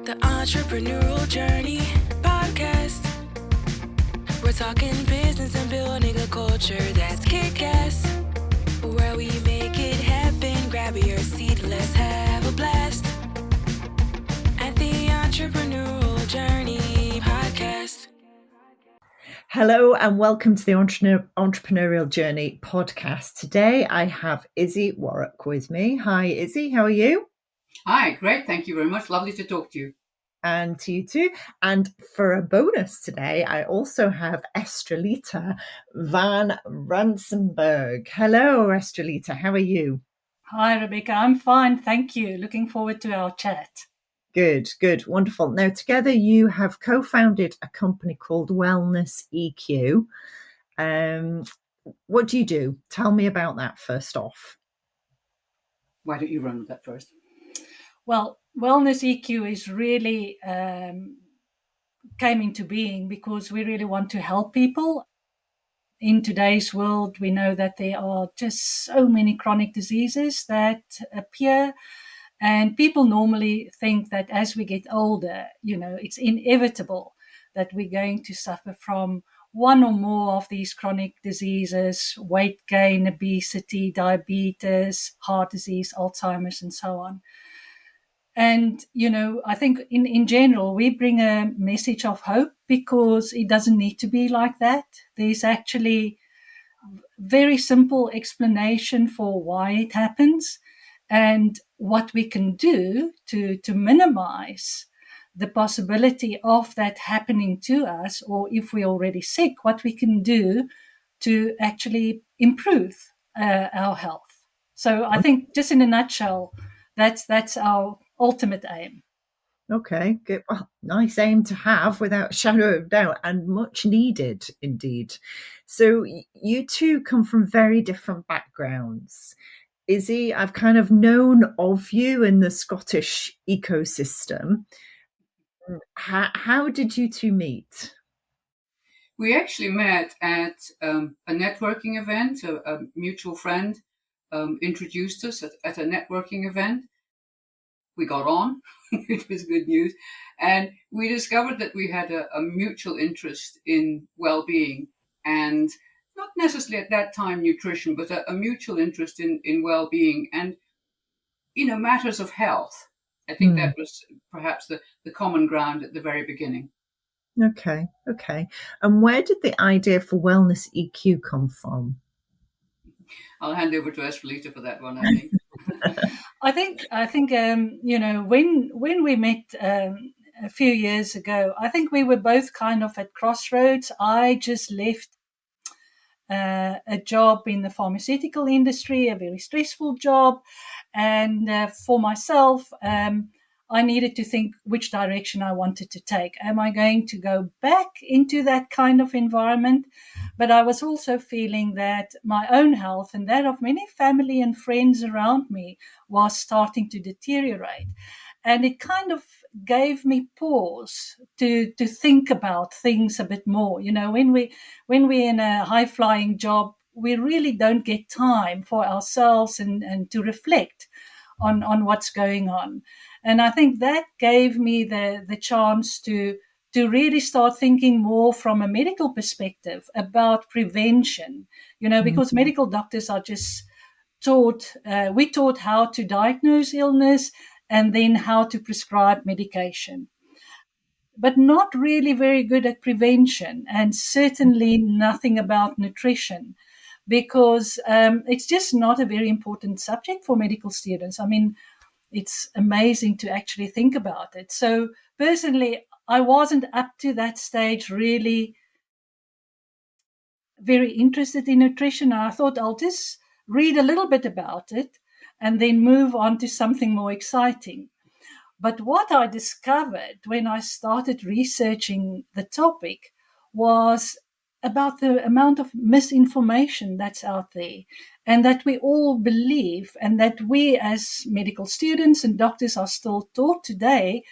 The Entrepreneurial Journey podcast. We're talking business and building a culture that's kick-ass. Where we make it happen, grab your seat, let's have a blast. At the Entrepreneurial Journey podcast. Hello and welcome to the Entrepreneurial Journey podcast. Today I have Issy Warrack with me. Hi Issy, how are you? Hi, great. Thank you very much. Lovely to talk to you. And to you too. And for a bonus today, I also have Estrelita van Rensburg. Hello, Estrelita. How are you? Hi, Rebecca. I'm fine. Thank you. Looking forward to our chat. Good. Wonderful. Now, together you have co-founded a company called Wellness EQ. What do you do? Tell me about that first off. Why don't you run with that first? Well, Wellness EQ is really came into being because we really want to help people. In today's world, we know that there are just so many chronic diseases that appear, and people normally think that as we get older, it's inevitable that we're going to suffer from one or more of these chronic diseases: weight gain, obesity, diabetes, heart disease, Alzheimer's, and so on. And, I think in general, we bring a message of hope because it doesn't need to be like that. There's actually very simple explanation for why it happens and what we can do to minimize the possibility of that happening to us, or if we're already sick, what we can do to actually improve our health. So I think just in a nutshell, that's our ultimate aim. Okay, good. Well, nice aim to have without a shadow of doubt, and much needed indeed. So you two come from very different backgrounds. Issy, I've kind of known of you in the Scottish ecosystem. How did you two meet? We actually met at a networking event. A mutual friend introduced us at a networking event. We got on, which was good news. And we discovered that we had a mutual interest in well-being, and not necessarily at that time nutrition, but a mutual interest in well-being and, matters of health. I think that was perhaps the common ground at the very beginning. Okay. And where did the idea for Wellness EQ come from? I'll hand over to Estrelita for that one, I think. I think when we met a few years ago, I think we were both kind of at crossroads. I just left a job in the pharmaceutical industry, a very stressful job, and for myself, I needed to think which direction I wanted to take. Am I going to go back into that kind of environment? But I was also feeling that my own health and that of many family and friends around me was starting to deteriorate. And it kind of gave me pause to think about things a bit more. When we're in a high-flying job, we really don't get time for ourselves and to reflect on what's going on. And I think that gave me the chance to really start thinking more from a medical perspective about prevention, because medical doctors are just taught how to diagnose illness and then how to prescribe medication, but not really very good at prevention, and certainly nothing about nutrition, because it's just not a very important subject for medical students. I mean, it's amazing to actually think about it. So personally, I wasn't up to that stage really very interested in nutrition. I thought I'll just read a little bit about it and then move on to something more exciting. But what I discovered when I started researching the topic was about the amount of misinformation that's out there, and that we all believe, and that we as medical students and doctors are still taught today,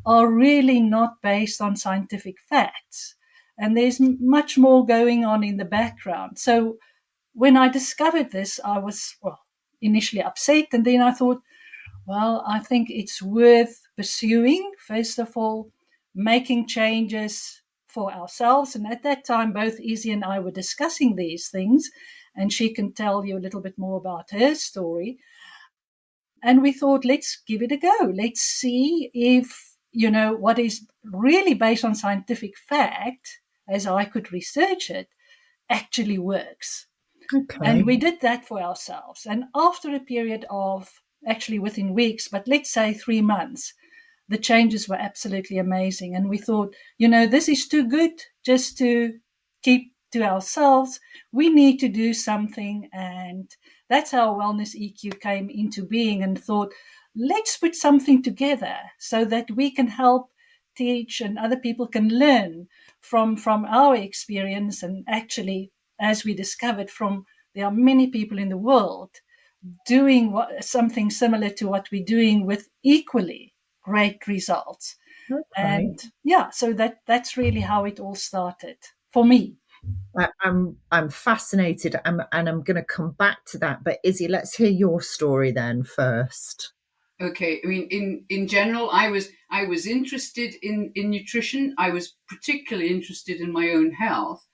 are really not based on scientific facts. And there's much more going on in the background. So when I discovered this, I was, initially upset, and then I thought, Well, I think it's worth pursuing, first of all, making changes for ourselves. And at that time, both Izzy and I were discussing these things, and she can tell you a little bit more about her story. And we thought, let's give it a go. Let's see if, what is really based on scientific fact, as I could research it, actually works. And Okay. we did that for ourselves. And after a period of actually within weeks, but let's say 3 months, the changes were absolutely amazing. And we thought, this is too good just to keep to ourselves. We need to do something. And that's how Wellness EQ came into being, and thought, let's put something together so that we can help teach and other people can learn from our experience. And actually, as we discovered, there are many people in the world doing something similar to what we're doing with equally great results. Okay. And so that's really how it all started for me. I'm fascinated, and I'm going to come back to that. But Izzy, let's hear your story then first. Okay, I mean, in general, I was interested in nutrition. I was particularly interested in my own health.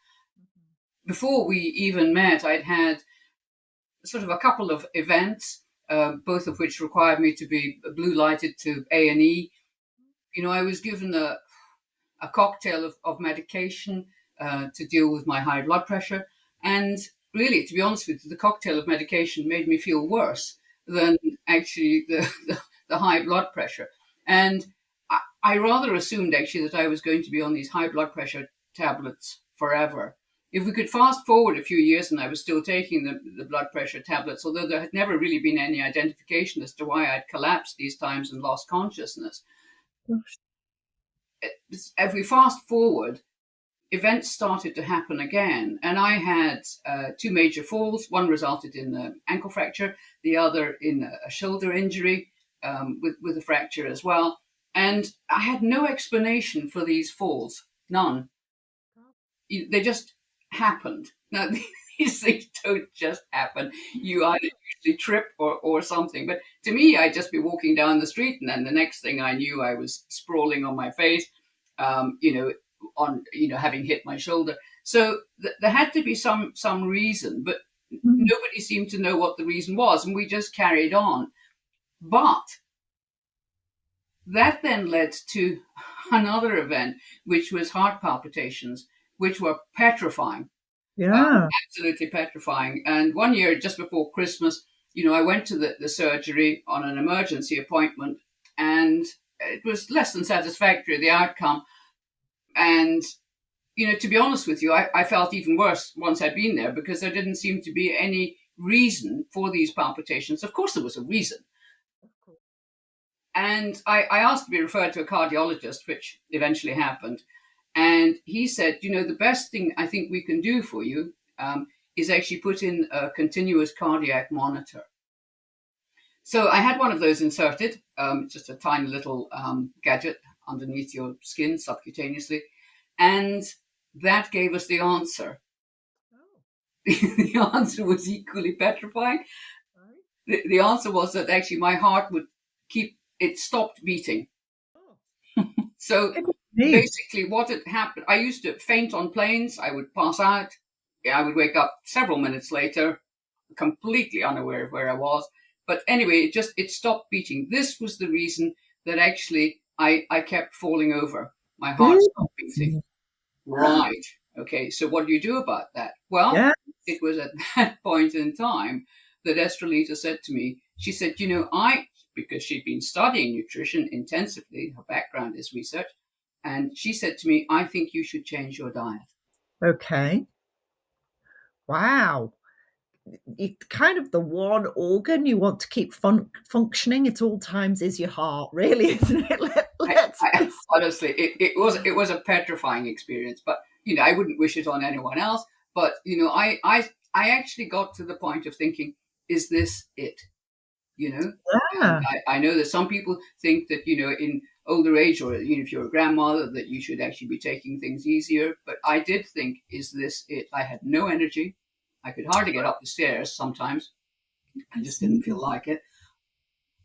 Before we even met, I'd had sort of a couple of events, both of which required me to be blue lighted to A&E. I was given a cocktail of medication to deal with my high blood pressure. And really, to be honest with you, the cocktail of medication made me feel worse than actually the high blood pressure. And I rather assumed actually that I was going to be on these high blood pressure tablets forever. If we could fast forward a few years and I was still taking the blood pressure tablets, although there had never really been any identification as to why I'd collapsed these times and lost consciousness. If we fast forward, events started to happen again. And I had 2 major falls. One resulted in an ankle fracture, the other in a shoulder injury with a fracture as well. And I had no explanation for these falls, none. They just happened. Now, these things don't just happen. You either usually trip or something. But to me, I'd just be walking down the street, and then the next thing I knew, I was sprawling on my face, having hit my shoulder. So there had to be some reason, but nobody seemed to know what the reason was, and we just carried on. But that then led to another event, which was heart palpitations, which were petrifying. Yeah. Absolutely petrifying. And one year, just before Christmas, I went to the surgery on an emergency appointment, and it was less than satisfactory, the outcome. And, to be honest with you, I felt even worse once I'd been there, because there didn't seem to be any reason for these palpitations. Of course, there was a reason. And I asked to be referred to a cardiologist, which eventually happened. And he said, the best thing I think we can do for you is actually put in a continuous cardiac monitor. So I had one of those inserted, just a tiny little gadget underneath your skin subcutaneously. And that gave us the answer. The answer was equally petrifying. The answer was that actually my heart it stopped beating. So basically what had happened, I used to faint on planes. I would pass out. I would wake up several minutes later, completely unaware of where I was. But anyway, it stopped beating. This was the reason that actually I kept falling over. My heart stopped beating. Right. Okay. So what do you do about that? Well, It was at that point in time that Estrelita said to me, she said, because she'd been studying nutrition intensively, her background is research, and she said to me, I think you should change your diet. Okay. Wow. It's kind of the one organ you want to keep functioning at all times is your heart, really, isn't it? Honestly, it was a petrifying experience, but I wouldn't wish it on anyone else. But I actually got to the point of thinking, is this it? I know that some people think that in older age, or if you're a grandmother, that you should actually be taking things easier. But I did think, is this it? I had no energy. I could hardly get up the stairs sometimes. I just didn't feel like it.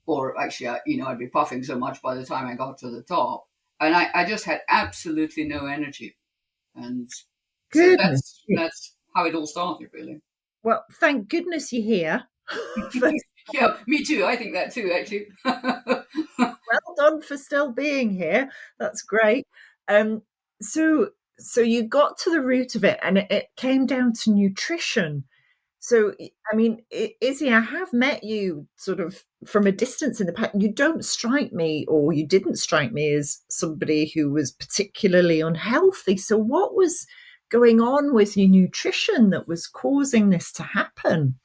or actually, I'd be puffing so much by the time I got to the top. And I just had absolutely no energy. And so Goodness. that's how it all started, really. Well, thank goodness you're here. Yeah, me too. I think that too, actually. Well done for still being here. That's great. So you got to the root of it, and it came down to nutrition. So, I mean, Issy, I have met you sort of from a distance in the past. You don't strike me, or you didn't strike me as somebody who was particularly unhealthy. So, what was going on with your nutrition that was causing this to happen?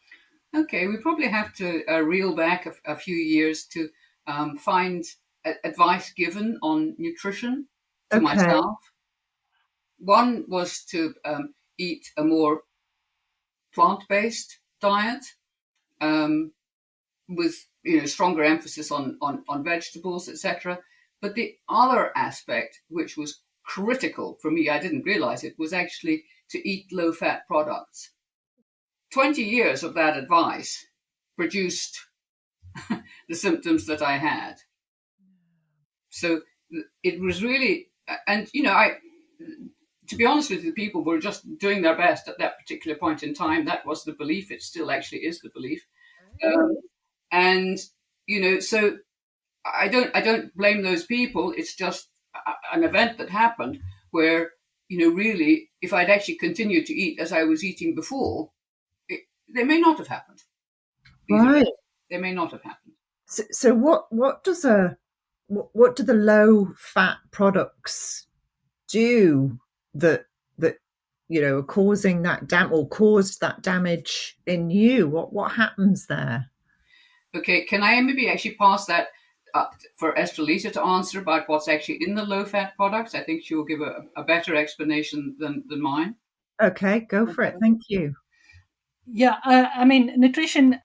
Okay, we probably have to reel back a few years to find advice given on nutrition to myself. One was to eat a more plant-based diet with stronger emphasis on vegetables, etc. But the other aspect, which was critical for me, I didn't realize it, was actually to eat low-fat products. 20 years of that advice produced the symptoms that I had. So it was really, and to be honest with you, people were just doing their best at that particular point in time. That was the belief. It still actually is the belief. And so I don't blame those people. It's just an event that happened where, really, if I'd actually continued to eat as I was eating before, they may not have happened. Right. They may not have happened. So what do the low fat products do that are causing that caused that damage in you? What happens there? Okay, can I maybe actually pass that for Estrelita to answer about what's actually in the low fat products? I think she will give a better explanation than mine. Okay, go for it. Thank you. Yeah, I mean, nutrition,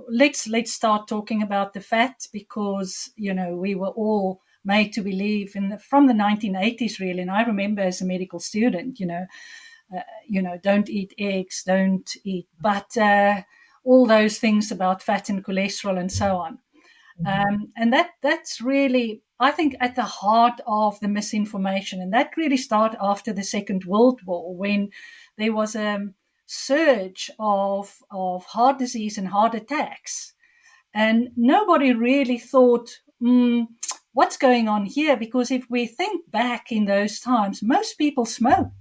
let's start talking about the fat, because, we were all made to believe from the 1980s, really. And I remember as a medical student, don't eat eggs, don't eat butter, all those things about fat and cholesterol and so on. And that's really, I think, at the heart of the misinformation. And that really started after the Second World War, when there was a surge of heart disease and heart attacks. And nobody really thought, what's going on here? Because if we think back in those times, most people smoked,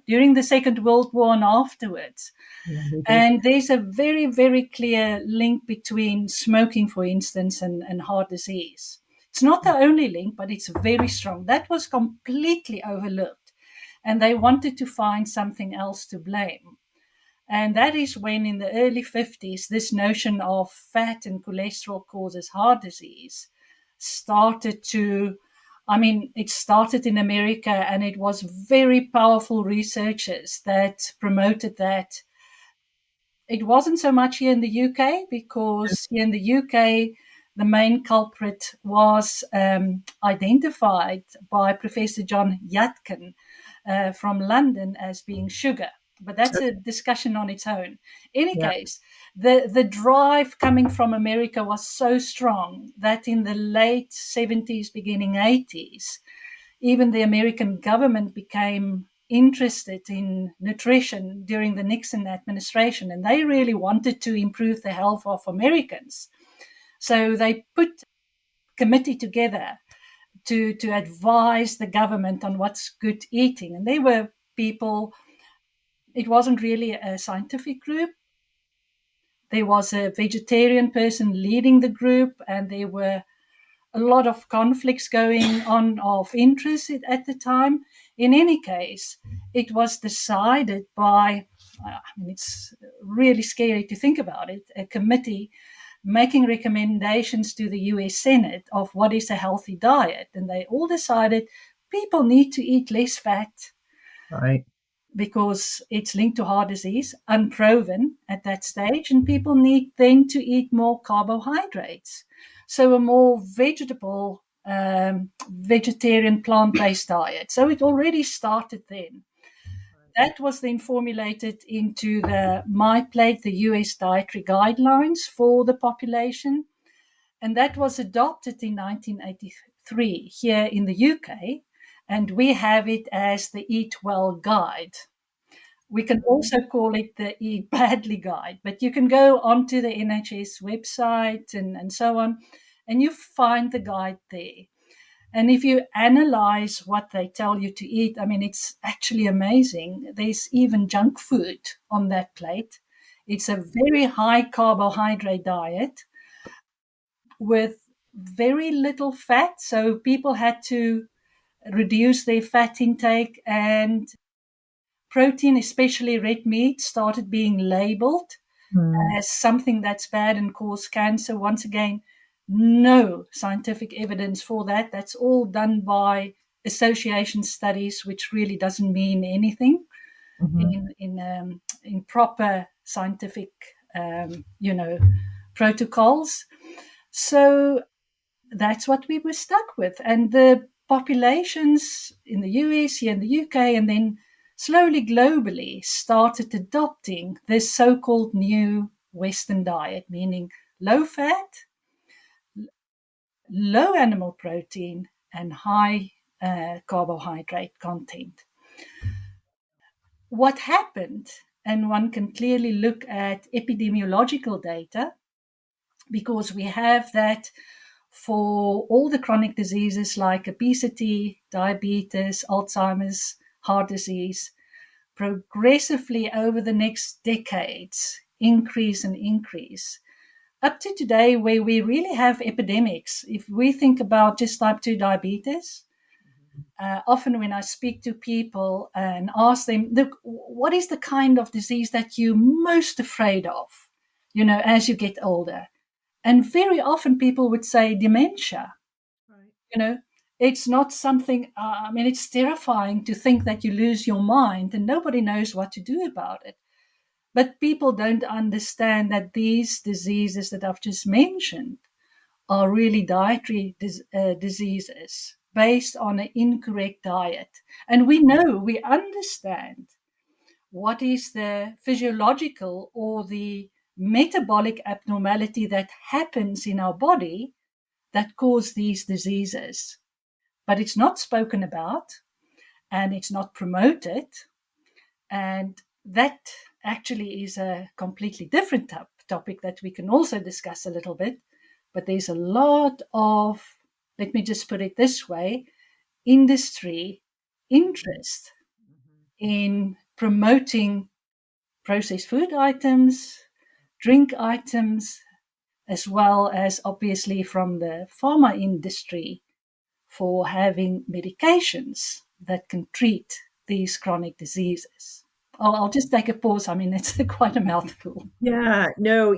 during the Second World War and afterwards. And there's a very, very clear link between smoking, for instance, and heart disease. It's not the only link, but it's very strong. That was completely overlooked. And they wanted to find something else to blame. And that is when, in the early 50s, this notion of fat and cholesterol causes heart disease started to, it started in America, and it was very powerful researchers that promoted that. It wasn't so much here in the UK, because here in the UK, the main culprit was identified by Professor John Yatkin from London as being sugar. But that's a discussion on its own. In any case, the drive coming from America was so strong that in the late 70s, beginning 80s, even the American government became interested in nutrition during the Nixon administration, and they really wanted to improve the health of Americans. So they put a committee together to advise the government on what's good eating. And they were people, it wasn't really a scientific group. There was a vegetarian person leading the group, and there were a lot of conflicts going on of interest at the time. In any case, it was decided by, it's really scary to think about it, a committee making recommendations to the US Senate of what is a healthy diet. And they all decided people need to eat less fat. Right. Because it's linked to heart disease, unproven at that stage, and people need then to eat more carbohydrates. So a more vegetable, vegetarian, plant-based diet. So it already started then. that was then formulated into the MyPlate, the US dietary guidelines for the population. And that was adopted in 1983 here in the UK. And we have it as the Eat Well Guide. We can also call it the Eat Badly Guide, but you can go onto the NHS website and so on, and you find the guide there. And if you analyze what they tell you to eat, I mean, it's actually amazing. There's even junk food on that plate. It's a very high carbohydrate diet with very little fat. So people had to reduce their fat intake, and protein, especially red meat, started being labeled as something that's bad and cause cancer. Once again, no scientific evidence for that. That's all done by association studies, which really doesn't mean anything in proper scientific, protocols. So that's what we were stuck with. And the populations in the US, here in the UK, and then slowly globally started adopting this so-called new Western diet, meaning low fat, low animal protein, and high carbohydrate content. What happened, and one can clearly look at epidemiological data, because we have that for all the chronic diseases like obesity, diabetes, Alzheimer's, heart disease, progressively over the next decades, increase and increase. Up to today, where we really have epidemics, if we think about just type 2 diabetes, often when I speak to people and ask them, look, what is the kind of disease that you're most afraid of, as you get older? And very often people would say dementia. Right. It's not something, it's terrifying to think that you lose your mind and nobody knows what to do about it. But people don't understand that these diseases that I've just mentioned are really dietary diseases based on an incorrect diet. And we understand what is the physiological or the metabolic abnormality that happens in our body that cause these diseases. But it's not spoken about and it's not promoted. And that actually is a completely different topic that we can also discuss a little bit. But there's a lot of, let me just put it this way, industry interest in promoting processed food items, drink items, as well as obviously from the pharma industry for having medications that can treat these chronic diseases. I'll just take a pause. It's quite a mouthful. Yeah, no,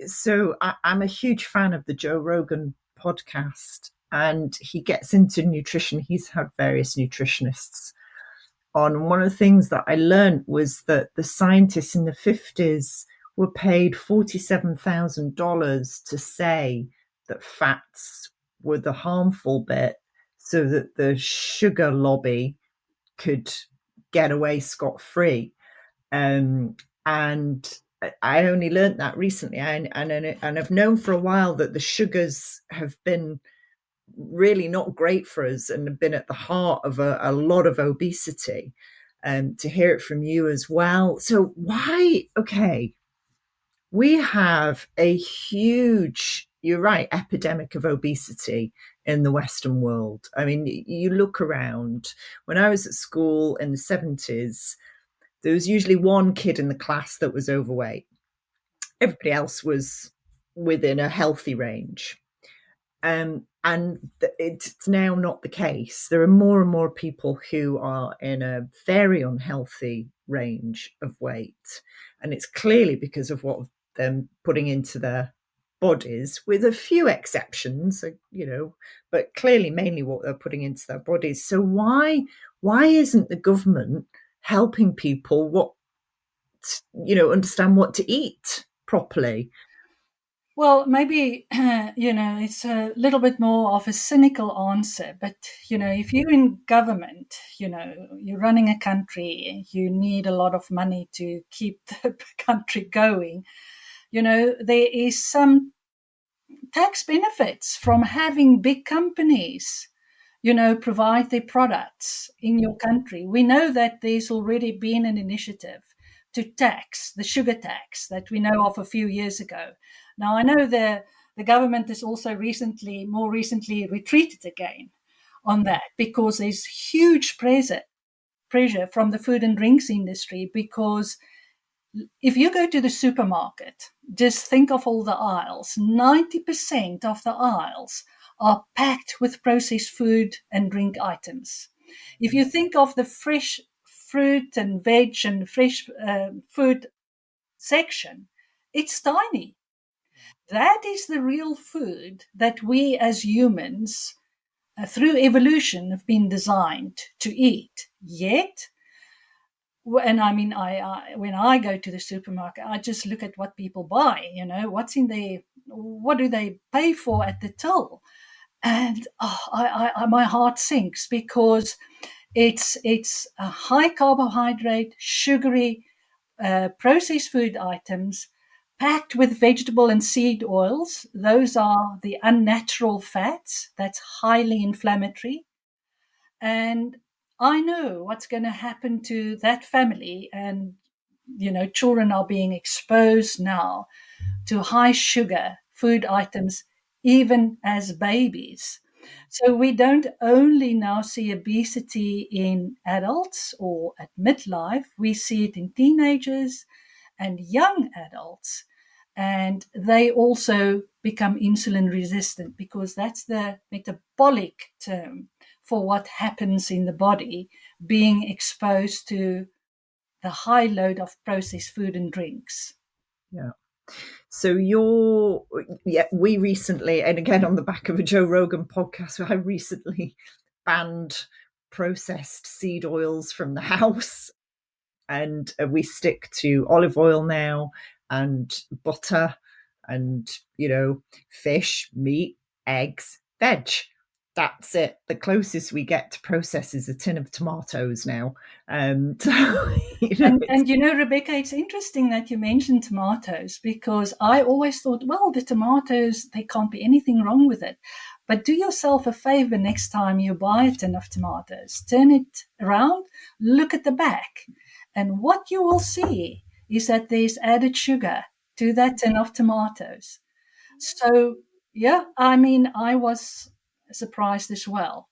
so I'm a huge fan of the Joe Rogan podcast, and he gets into nutrition. He's had various nutritionists on. One of the things that I learned was that the scientists in the 50s were paid $47,000 to say that fats were the harmful bit so that the sugar lobby could get away scot-free. And I only learned that recently, and I've known for a while that the sugars have been really not great for us and have been at the heart of a lot of obesity. To hear it from you as well. So why? Okay, we have a huge, you're right, epidemic of obesity in the Western world. You look around. When I was at school in the 70s, there was usually one kid in the class that was overweight. Everybody else was within a healthy range. And it's now not the case. There are more and more people who are in a very unhealthy range of weight. And it's clearly because of what they're putting into their bodies, with a few exceptions, but clearly mainly what they're putting into their bodies. So why isn't the government helping people understand what to eat properly? Well, maybe, it's a little bit more of a cynical answer, but, if you're in government, you're running a country, you need a lot of money to keep the country going. There is some tax benefits from having big companies, provide their products in your country. We know that there's already been an initiative to tax the sugar tax that we know of a few years ago. Now, I know the government has also more recently retreated again on that because there's huge pressure from the food and drinks industry, because if you go to the supermarket, just think of all the aisles. 90% of the aisles are packed with processed food and drink items. If you think of the fresh fruit and veg and fresh food section, it's tiny. That is the real food that we as humans, through evolution, have been designed to eat. Yet, and I mean, when I go to the supermarket, I just look at what people buy. What's in there, what do they pay for at the till, and my heart sinks, because it's a high carbohydrate, sugary, processed food items packed with vegetable and seed oils. Those are the unnatural fats. That's highly inflammatory. And I know what's going to happen to that family. And, children are being exposed now to high sugar food items, even as babies. So we don't only now see obesity in adults or at midlife, we see it in teenagers and young adults. And they also become insulin resistant, because that's the metabolic term for what happens in the body, being exposed to the high load of processed food and drinks. Yeah. So we recently, and again on the back of a Joe Rogan podcast, I recently banned processed seed oils from the house, and we stick to olive oil now, and butter, and fish, meat, eggs, veg. That's it. The closest we get to process is a tin of tomatoes now. So, Rebecca, it's interesting that you mentioned tomatoes, because I always thought, well, the tomatoes, there can't be anything wrong with it. But do yourself a favor next time you buy a tin of tomatoes, turn it around, look at the back, and what you will see is that there's added sugar to that tin of tomatoes. So, yeah, I mean, I was surprised as well.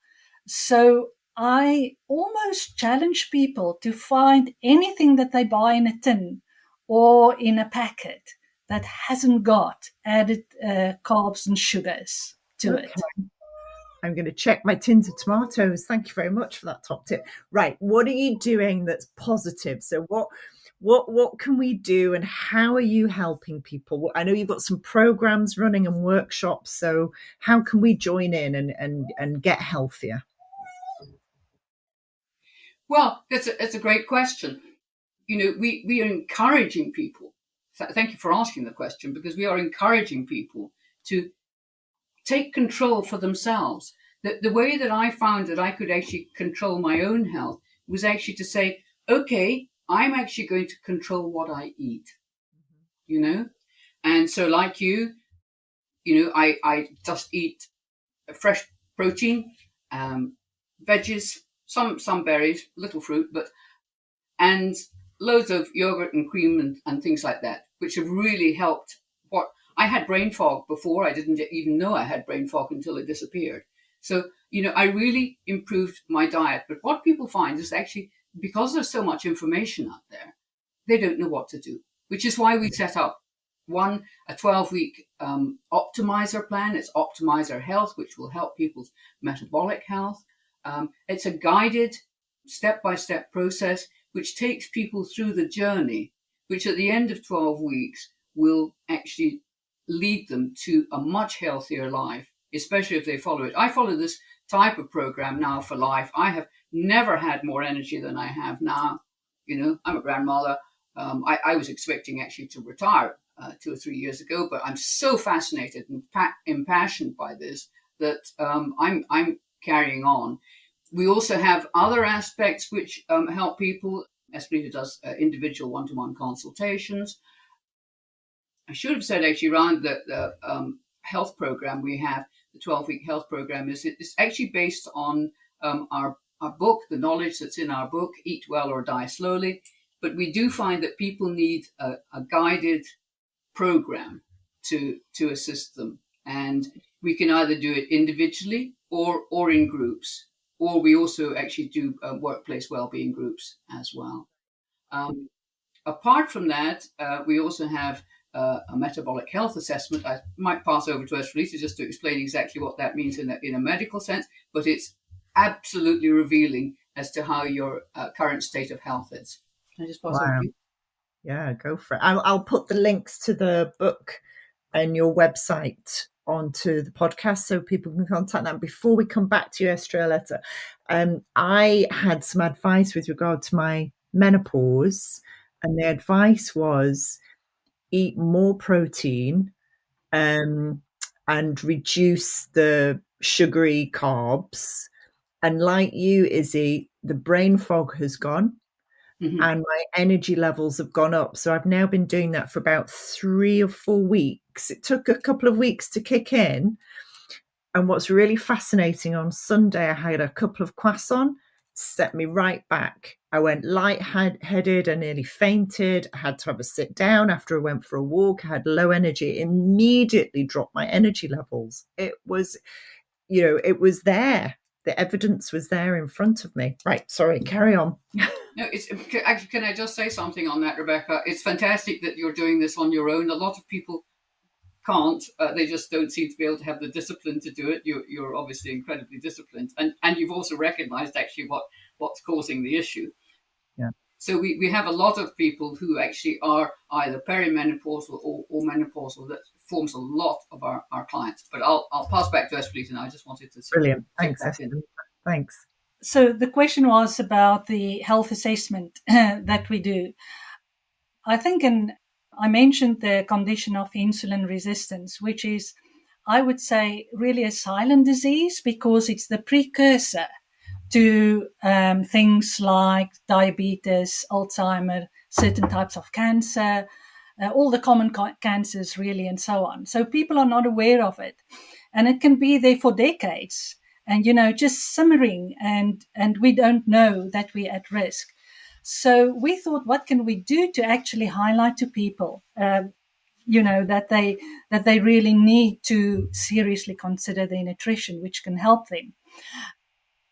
So I almost challenge people to find anything that they buy in a tin or in a packet that hasn't got added carbs and sugars to it. I'm going to check my tins of tomatoes. Thank you very much for that top tip. Right, what are you doing that's positive? So what can we do, and how are you helping people? I know you've got some programs running and workshops, so how can we join in and get healthier? Well, it's a great question. We are encouraging people. Thank you for asking the question, because we are encouraging people to take control for themselves. The way that I found that I could actually control my own health was actually to say, okay, I'm actually going to control what I eat, And so like I just eat fresh protein, veggies, some berries, little fruit, and loads of yogurt and cream and things like that, which have really helped. I had brain fog before. I didn't even know I had brain fog until it disappeared. So, I really improved my diet. But what people find is actually, because there's so much information out there, they don't know what to do, which is why we set up a 12-week optimizer plan. It's Optimizer Health, which will help people's metabolic health. It's a guided step-by-step process which takes people through the journey, which at the end of 12 weeks will actually lead them to a much healthier life, especially if they follow it. I follow this type of program now for life. I have never had more energy than I have now. I'm a grandmother. I was expecting actually to retire 2 or 3 years ago, but I'm so fascinated and impassioned by this that I'm carrying on. We also have other aspects which help people. Estrelita does individual one-to-one consultations. I should have said actually around the health program we have, the 12-week health program, it's actually based on our book, the knowledge that's in our book, Eat Well or Die Slowly. But we do find that people need a guided program to assist them. And we can either do it individually or in groups, or we also actually do workplace wellbeing groups as well. Apart from that, we also have a metabolic health assessment. I might pass over to Estrelita just to explain exactly what that means in a medical sense, but it's absolutely revealing as to how your current state of health is. Can I just pass over to you? Yeah, go for it. I'll put the links to the book and your website onto the podcast so people can contact them. Before we come back to you, Estrelita, I had some advice with regard to my menopause, and the advice was eat more protein and reduce the sugary carbs. And like you, Issy, the brain fog has gone. Mm-hmm. And my energy levels have gone up. So I've now been doing that for about 3 or 4 weeks. It took a couple of weeks to kick in. And what's really fascinating, on Sunday, I had a couple of croissants, set me right back. I went lightheaded, I nearly fainted. I had to have a sit down after I went for a walk. I had low energy, it immediately dropped my energy levels. It was, it was there. The evidence was there in front of me. Right, sorry, carry on. No, can I just say something on that, Rebecca? It's fantastic that you're doing this on your own. A lot of people can't. They just don't seem to be able to have the discipline to do it. You're obviously incredibly disciplined, and you've also recognized actually what's causing the issue. Yeah. So we have a lot of people who actually are either perimenopausal or menopausal. That forms a lot of our clients. But I'll pass back to Estrelita now. I just wanted to Brilliant. Thanks, Estrelita. Thanks. So the question was about the health assessment that we do. I think I mentioned the condition of insulin resistance, which is, I would say, really a silent disease because it's the precursor to things like diabetes, Alzheimer, certain types of cancer, all the common cancers really, and so on. So people are not aware of it. And it can be there for decades and, just simmering and we don't know that we're at risk. So we thought, what can we do to actually highlight to people, that they really need to seriously consider their nutrition, which can help them.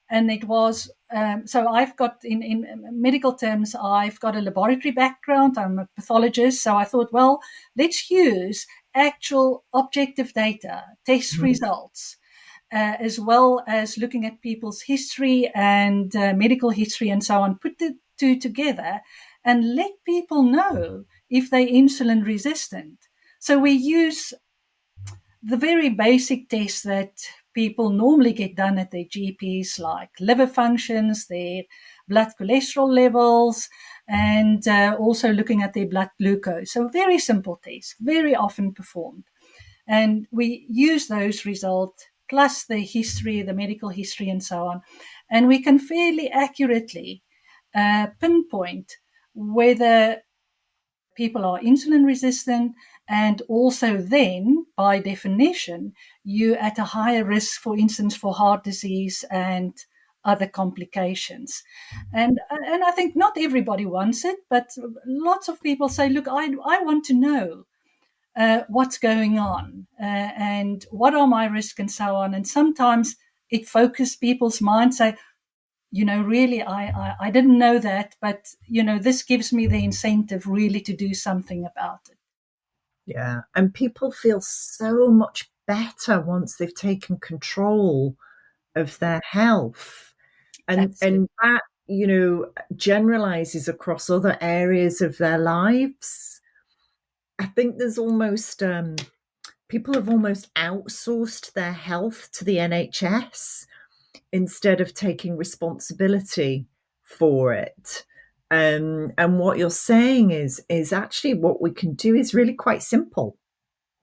And it was, so I've got, in medical terms, I've got a laboratory background. I'm a pathologist. So I thought, well, let's use actual objective data, test results, as well as looking at people's history and medical history and so on, put the two together and let people know if they're insulin resistant. So we use the very basic tests that people normally get done at their GPs, like liver functions, their blood cholesterol levels, and also looking at their blood glucose. So very simple tests, very often performed. And we use those results plus the history, the medical history, and so on. And we can fairly accurately pinpoint whether people are insulin resistant, and also then, by definition, you're at a higher risk, for instance, for heart disease and other complications. And I think not everybody wants it, but lots of people say, look, I want to know what's going on and what are my risks and so on. And sometimes it focuses people's minds, say, really, I didn't know that, but, this gives me the incentive really to do something about it. Yeah. And people feel so much better once they've taken control of their health. And that, generalizes across other areas of their lives. I think there's almost, people have almost outsourced their health to the NHS instead of taking responsibility for it. And what you're saying is actually what we can do is really quite simple.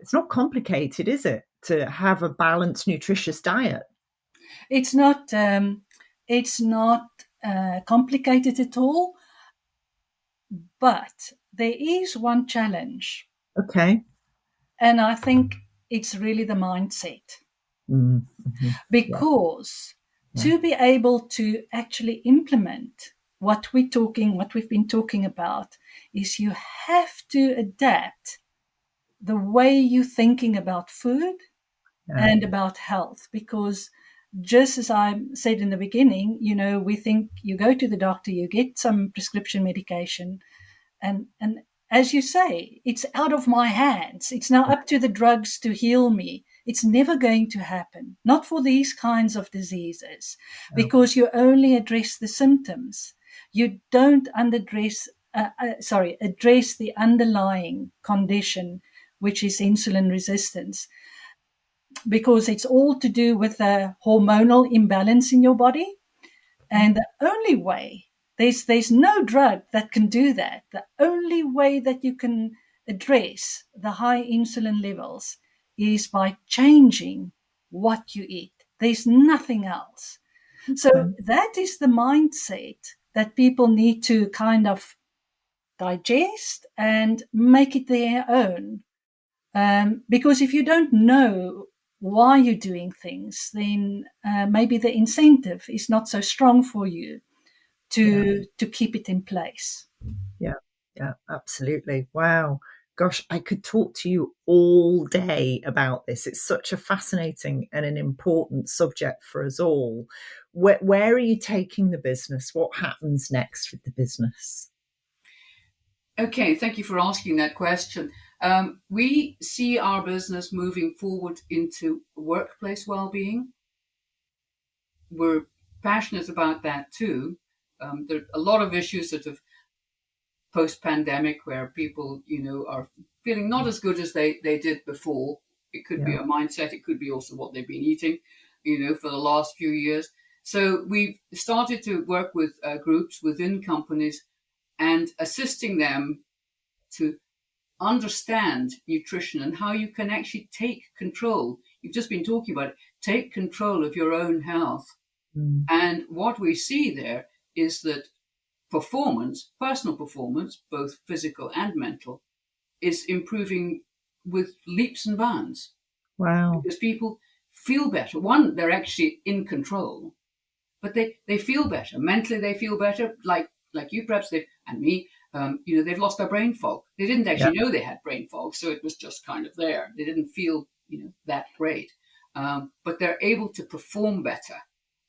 It's not complicated, is it, to have a balanced, nutritious diet? It's not. It's not complicated at all. But there is one challenge, Okay. and I think it's really the mindset. Mm-hmm. Yeah. Because Yeah. to be able to actually implement what we've been talking about, is you have to adapt the way you're thinking about food Yeah. and about health. Because just as I said in the beginning, we think you go to the doctor, you get some prescription medication, and as you say, it's out of my hands. It's now up to the drugs to heal me. It's never going to happen, not for these kinds of diseases, No. because you only address the symptoms. You don't address the underlying condition, which is insulin resistance, because it's all to do with a hormonal imbalance in your body. And the only way, there's no drug that can do that. The only way that you can address the high insulin levels is by changing what you eat. There's nothing else. So Okay. that is the mindset that people need to kind of digest and make it their own. Because if you don't know why you're doing things, then maybe the incentive is not so strong for you Yeah. to keep it in place. Yeah. Yeah. Absolutely. Wow. Gosh, I could talk to you all day about this. It's such a fascinating and an important subject for us all. Where are you taking the business? What happens next with the business? Okay, thank you for asking that question. We see our business moving forward into workplace well-being. We're passionate about that too. There are a lot of issues sort of post-pandemic where people, are feeling not as good as they did before. It could be Yeah. a mindset. It could be also what they've been eating, for the last few years. So we've started to work with groups within companies and assisting them to understand nutrition and how you can actually take control. You've just been talking about it. Take control of your own health. Mm. And what we see there is that personal performance, both physical and mental, is improving with leaps and bounds Wow. because people feel better. One, they're actually in control, but they feel better. Mentally, they feel better, like you perhaps, and me. They've lost their brain fog. They didn't Yeah. actually know they had brain fog, so it was just kind of there. They didn't feel, that great. But they're able to perform better,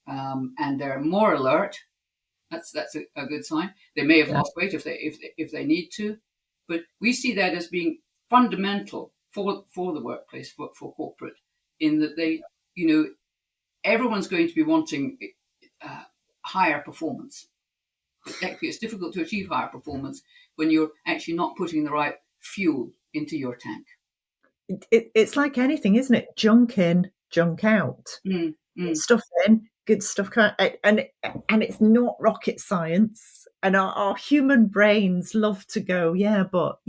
and they're more alert. That's a good sign. They may have Yeah. lost weight if they need to, but we see that as being fundamental for the workplace, for corporate, in that everyone's going to be wanting higher performance. But actually, it's difficult to achieve higher performance when you're actually not putting the right fuel into your tank. It's like anything, isn't it? Junk in, junk out. Mm, Good mm. stuff in, good stuff out. And it's not rocket science. And our human brains love to go, yeah, but,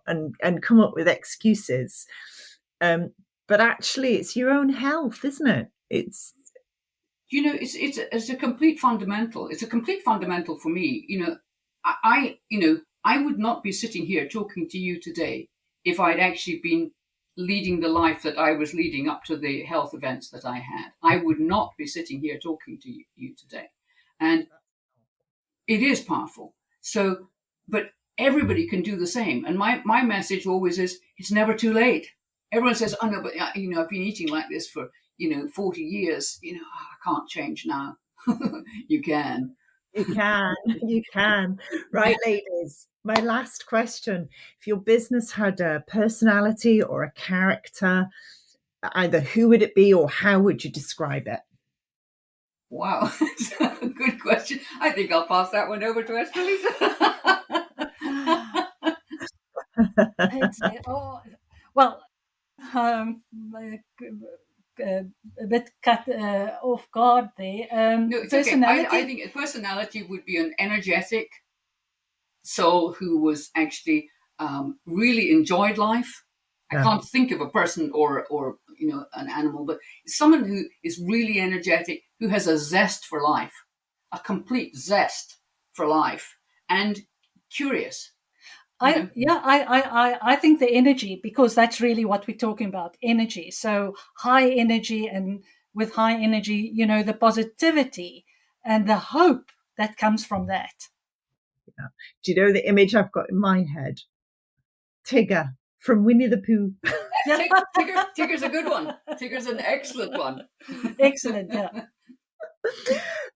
and come up with excuses. But actually, it's your own health, isn't it? It's It's a complete fundamental. It's a complete fundamental for me. I would not be sitting here talking to you today if I'd actually been leading the life that I was leading up to the health events that I had. I would not be sitting here talking to you today. And it is powerful. So, but everybody can do the same. And my message always is, it's never too late. Everyone says, oh no, but I've been eating like this for, 40 years, I can't change now. You can. You can, you can. Right, ladies. My last question. If your business had a personality or a character, either who would it be or how would you describe it? Wow. Good question. I think I'll pass that one over to Estrelita. Well, um, a bit cut off guard there. No, it's okay. I Personality. think personality would be an energetic, soul who was actually really enjoyed life. I can't think of a person or an animal, but someone who is really energetic, who has a zest for life, a complete zest for life, and curious. I think the energy, because that's really what we're talking about, energy. So high energy, and with high energy, the positivity and the hope that comes from that. Yeah. Do you know the image I've got in my head? Tigger from Winnie the Pooh. Tigger's a good one. Tigger's an excellent one. Excellent, yeah.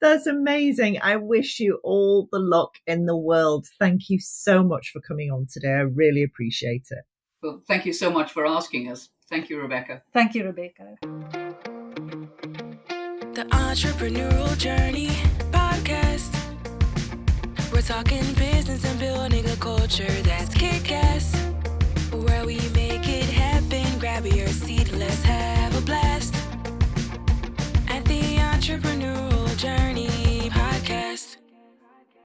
That's amazing. I wish you all the luck in the world. Thank you so much for coming on today. I really appreciate it. Well, thank you so much for asking us. Thank you, Rebecca. Thank you, Rebecca. The Entrepreneurial Journey Podcast. We're talking business and building a culture that's kick-ass.